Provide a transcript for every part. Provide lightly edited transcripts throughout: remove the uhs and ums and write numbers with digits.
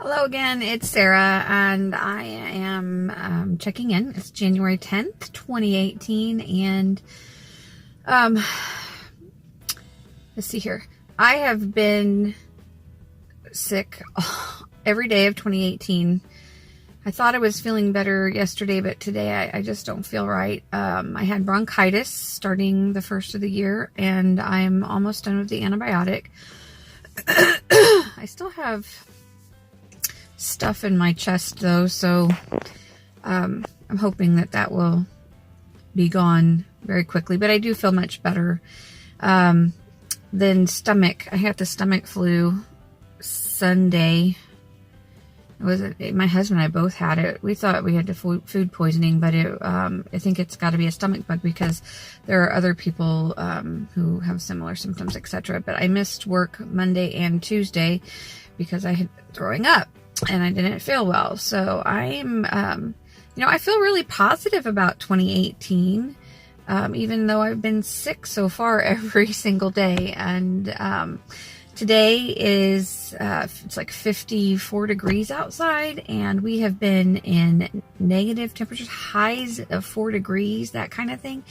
Hello again, it's Sarah, and I am checking in. It's January 10th, 2018, and let's see here. I have been sick every day of 2018. I thought I was feeling better yesterday, but today I just don't feel right. I had bronchitis starting the first of the year, and I'm almost done with the antibiotic. I still have stuff in my chest though, so I'm hoping that will be gone very quickly, but I do feel much better. Then stomach, I had the stomach flu Sunday. My husband and I both had it. We thought we had the food poisoning, but I think it's got to be a stomach bug because there are other people who have similar symptoms, etc. But I missed work Monday and Tuesday because I had throwing up and I didn't feel well. So I'm, I feel really positive about 2018, even though I've been sick so far every single day. And today is, it's like 54 degrees outside, and we have been in negative temperatures, highs of 4 degrees, that kind of thing.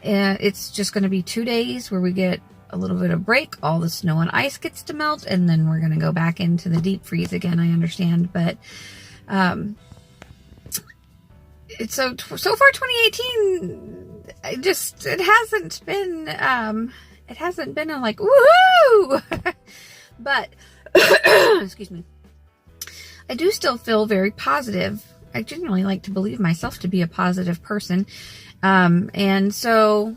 It's just going to be 2 days where we get a little bit of break, all the snow and ice gets to melt, and then we're going to go back into the deep freeze again, I understand. But it's so far 2018, it hasn't been a like, woohoo! But, excuse me, I do still feel very positive. I genuinely like to believe myself to be a positive person. And so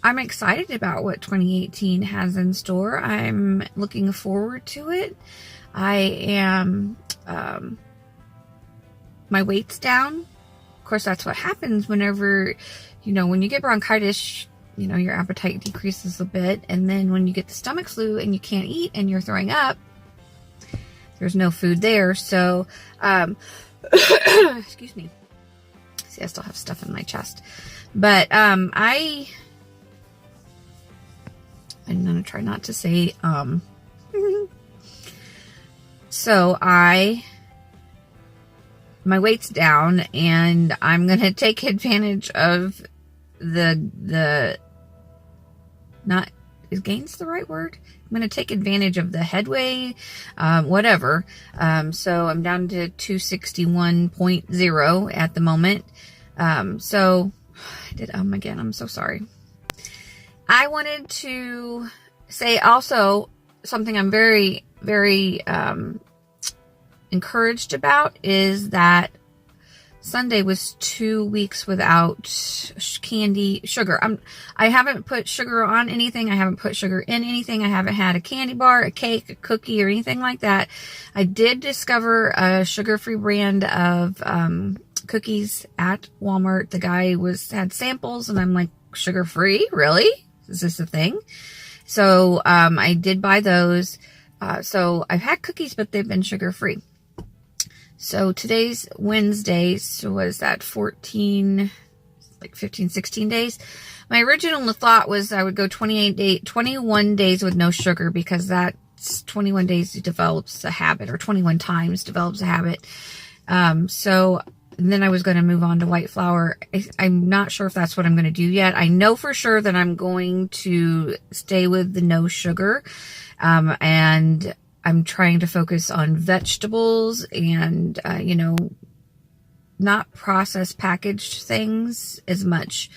I'm excited about what 2018 has in store. I'm looking forward to it. I am, my weight's down. Of course, that's what happens whenever, when you get bronchitis, your appetite decreases a bit. And then when you get the stomach flu and you can't eat and you're throwing up, there's no food there. So, excuse me. See, I still have stuff in my chest. But I'm going to try not to say, So my weight's down, and I'm going to take advantage of is gains the right word? I'm going to take advantage of the headway, whatever. So I'm down to 261.0 at the moment. So I did again. I'm so sorry. I wanted to say also something I'm very, very encouraged about is that Sunday was 2 weeks without sugar. I haven't put sugar on anything. I haven't put sugar in anything. I haven't had a candy bar, a cake, a cookie, or anything like that. I did discover a sugar-free brand of cookies at Walmart. The guy had samples, and I'm like, sugar-free? Really? Is this a thing? So I did buy those. So I've had cookies, but they've been sugar-free. So today's Wednesday, so was that 15, 16 days. My original thought was I would go 21 days with no sugar, because that's 21 days develops a habit, or 21 times develops a habit. So then I was going to move on to white flour. I'm not sure if that's what I'm going to do yet. I know for sure that I'm going to stay with the no sugar. And I'm trying to focus on vegetables and, not processed packaged things as much.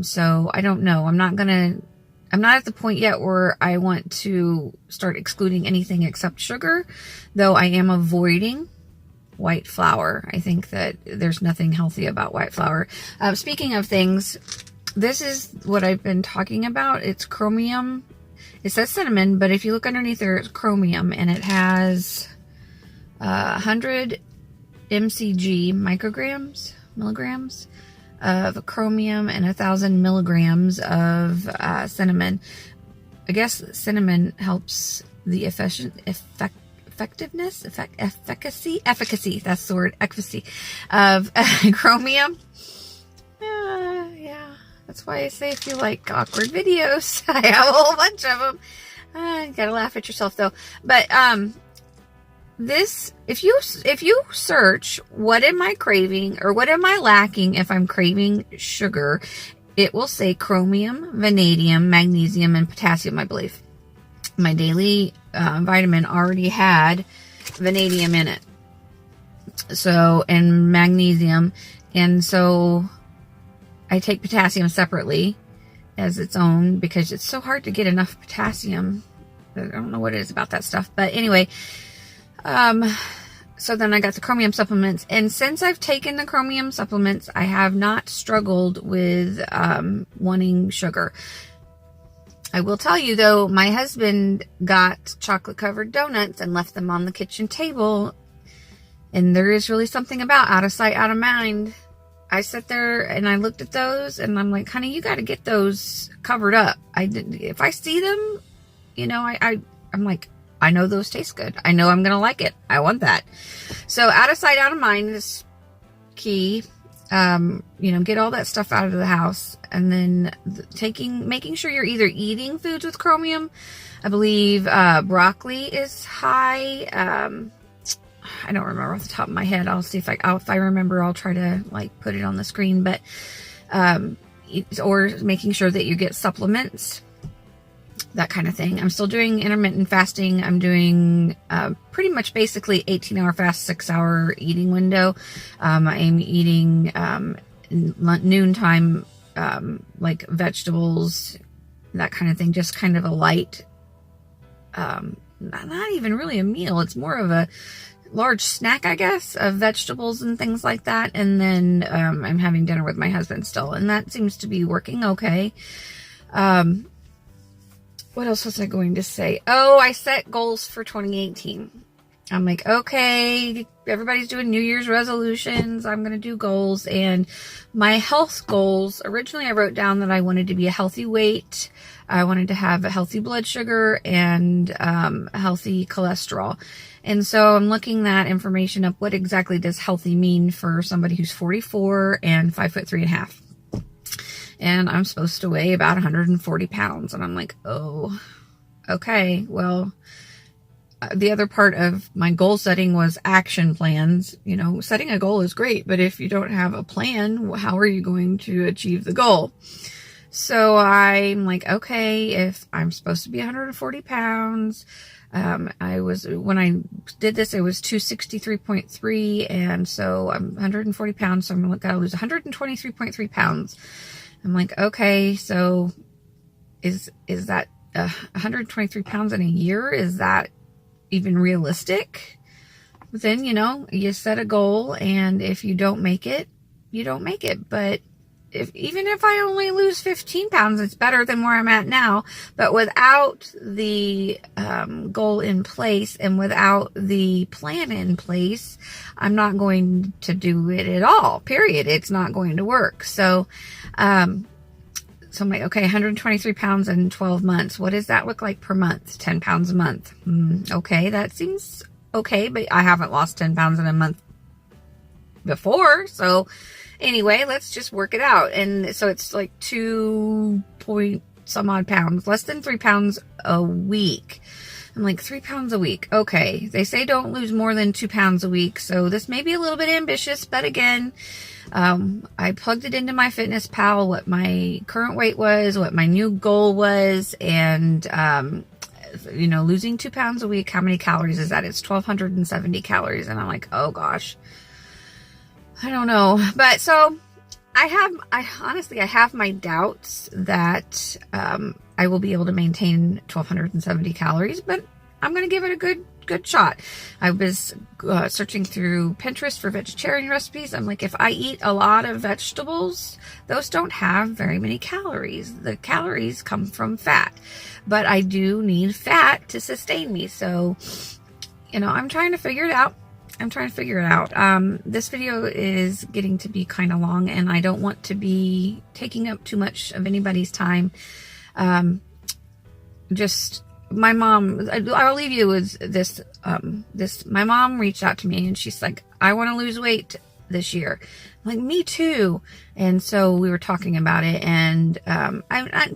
So I don't know. I'm not at the point yet where I want to start excluding anything except sugar, though I am avoiding white flour. I think that there's nothing healthy about white flour. Speaking of things, this is what I've been talking about. It's Chromium. It says cinnamon, but if you look underneath there, it's Chromium, and it has 100 milligrams of chromium and 1,000 milligrams of cinnamon. I guess cinnamon helps the efficacy, that's the word, efficacy of chromium. Yeah. That's why I say if you like awkward videos, I have a whole bunch of them. You gotta laugh at yourself though. But this, if you search, what am I craving or what am I lacking if I'm craving sugar, it will say chromium, vanadium, magnesium, and potassium, I believe. My daily vitamin already had vanadium in it. So, and magnesium. And so I take potassium separately as its own because it's so hard to get enough potassium. I don't know what it is about that stuff. But anyway, so then I got the chromium supplements. And since I've taken the chromium supplements, I have not struggled with wanting sugar. I will tell you, though, my husband got chocolate-covered donuts and left them on the kitchen table. And there is really something about out of sight, out of mind. I sat there and I looked at those and I'm like, honey, you got to get those covered up. If I see them, you know, I'm like, I know those taste good. I know I'm going to like it. I want that. So out of sight, out of mind is key. You know, get all that stuff out of the house, and then making sure you're either eating foods with chromium. I believe, broccoli is high. I don't remember off the top of my head. I'll see if I remember, I'll try to like put it on the screen, but, or making sure that you get supplements, that kind of thing. I'm still doing intermittent fasting. I'm doing, pretty much basically 18-hour fast, 6-hour eating window. I'm eating, noontime, like vegetables, that kind of thing. Just kind of a light, not even really a meal. It's more of a large snack, I guess, of vegetables and things like that. And then I'm having dinner with my husband still, and that seems to be working okay. What else was I going to say? Oh, I set goals for 2018. I'm like, okay, everybody's doing New Year's resolutions. I'm going to do goals. And my health goals, originally I wrote down that I wanted to be a healthy weight. I wanted to have a healthy blood sugar and healthy cholesterol. And so I'm looking that information up. What exactly does healthy mean for somebody who's 44 and 5'3.5"? And I'm supposed to weigh about 140 pounds. And I'm like, oh, okay. Well, the other part of my goal setting was action plans. You know, setting a goal is great, but if you don't have a plan, how are you going to achieve the goal? So I'm like, okay, if I'm supposed to be 140 pounds, when I did this, it was 263.3. And so I'm 140 pounds. So I'm going to lose 123.3 pounds. I'm like, okay, so is that 123 pounds in a year? Is that even realistic? But then, you know, you set a goal, and if you don't make it, you don't make it. But even if I only lose 15 pounds, it's better than where I'm at now. But without the goal in place and without the plan in place, I'm not going to do it at all, period. It's not going to work. So I'm like, okay, 123 pounds in 12 months. What does that look like per month? 10 pounds a month. Okay, that seems okay, but I haven't lost 10 pounds in a month before. So anyway, let's just work it out. And so it's like 2 point some odd pounds, less than 3 pounds a week. I'm like, 3 pounds a week. Okay. They say don't lose more than 2 pounds a week. So this may be a little bit ambitious, but again, I plugged it into MyFitnessPal, what my current weight was, what my new goal was. And, you know, losing 2 pounds a week, how many calories is that? It's 1,270 calories. And I'm like, oh gosh, I don't know. But so I honestly have my doubts that, I will be able to maintain 1,270 calories, but I'm going to give it a good shot. I was searching through Pinterest for vegetarian recipes. I'm like, if I eat a lot of vegetables, those don't have very many calories. The calories come from fat, but I do need fat to sustain me. So, you know, I'm trying to figure it out. This video is getting to be kind of long, and I don't want to be taking up too much of anybody's time. Just my mom, I'll leave you with this, my mom reached out to me and she's like, I want to lose weight this year. I'm like, me too. And so we were talking about it, and,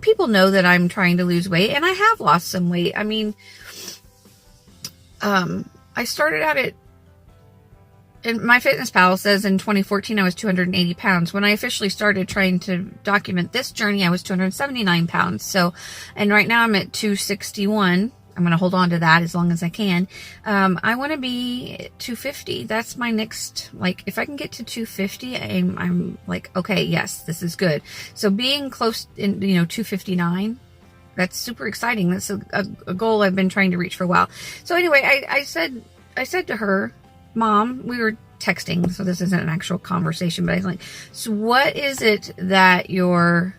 people know that I'm trying to lose weight, and I have lost some weight. I mean, I started out at, and my Fitness Pal says in 2014 I was 280 pounds. When I officially started trying to document this journey, I was 279 pounds. So, and right now I'm at 261. I'm going to hold on to that as long as I can. I want to be at 250. That's my next, like, if I can get to 250, I'm like, okay, yes, this is good. So being close in, 259, that's super exciting. That's a goal I've been trying to reach for a while. So anyway, I said to her, Mom, we were texting, so this isn't an actual conversation, but I was like, so what is it that you're,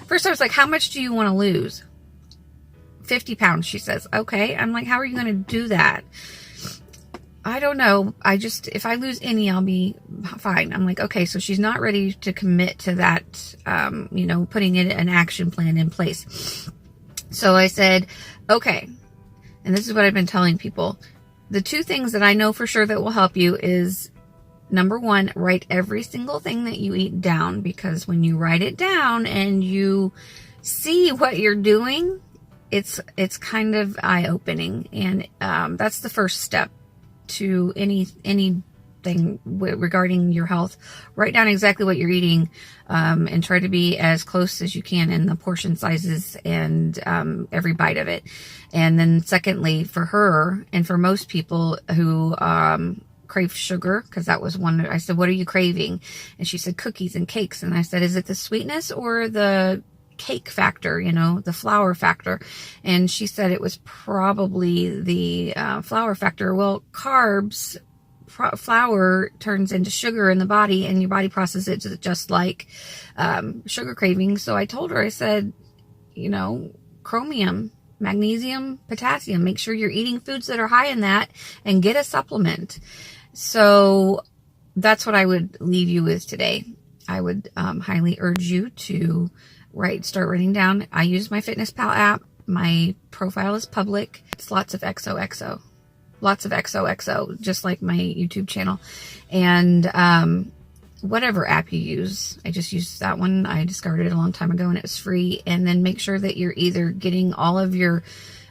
first I was like, how much do you want to lose? 50 pounds, she says. Okay. I'm like, how are you going to do that? I don't know. If I lose any, I'll be fine. I'm like, okay, so she's not ready to commit to that, putting an action plan in place. So I said, okay. And this is what I've been telling people. The two things that I know for sure that will help you is, number one, write every single thing that you eat down, because when you write it down and you see what you're doing, it's kind of eye-opening, and that's the first step to anything regarding your health. Write down exactly what you're eating, and try to be as close as you can in the portion sizes and every bite of it. And then secondly, for her and for most people who crave sugar, because that was one, I said, what are you craving? And she said cookies and cakes. And I said, is it the sweetness or the cake factor, the flour factor? And she said it was probably the flour factor. Well, carbs, flour turns into sugar in the body, and your body processes it just like sugar cravings. So I told her, I said, chromium, magnesium, potassium, make sure you're eating foods that are high in that and get a supplement. So that's what I would leave you with today. I would highly urge you to start writing down. I use my Fitness Pal app. My profile is public. It's LotsofXoXo. LotsofXoXo, just like my YouTube channel. And whatever app you use, I just used that one. I discovered it a long time ago and it was free. And then make sure that you're either getting all of your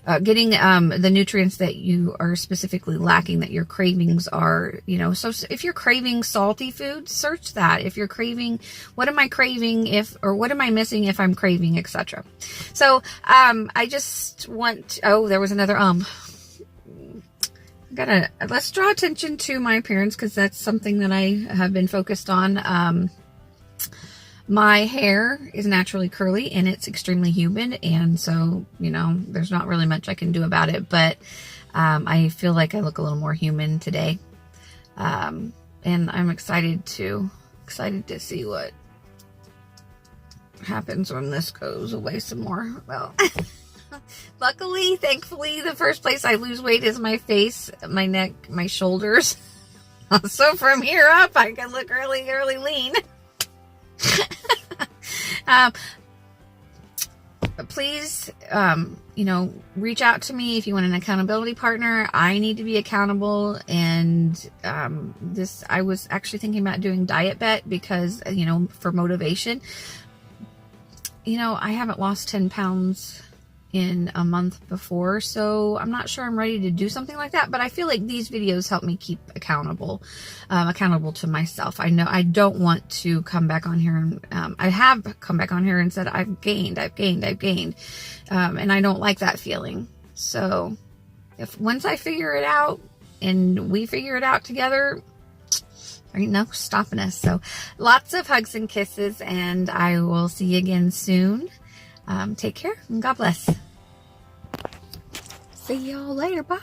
the nutrients that you are specifically lacking, that your cravings are, so if you're craving salty food, search that. If you're craving, what am I craving or what am I missing if I'm craving, etc. So, I just want, there was another, let's draw attention to my appearance, because that's something that I have been focused on. My hair is naturally curly and it's extremely humid, and so, there's not really much I can do about it, but I feel like I look a little more human today. And I'm excited to see what happens when this goes away some more. Well, luckily, thankfully, the first place I lose weight is my face, my neck, my shoulders. So from here up, I can look really, really lean. Please, reach out to me if you want an accountability partner. I need to be accountable. And, I was actually thinking about doing Diet Bet because, for motivation. I haven't lost 10 pounds in a month before, so I'm not sure I'm ready to do something like that, but I feel like these videos help me keep accountable to myself. I know I don't want to come back on here and, I have come back on here and said, I've gained, and I don't like that feeling. So once I figure it out and we figure it out together, there ain't no stopping us. So lots of hugs and kisses, and I will see you again soon. Take care and God bless. See y'all later. Bye.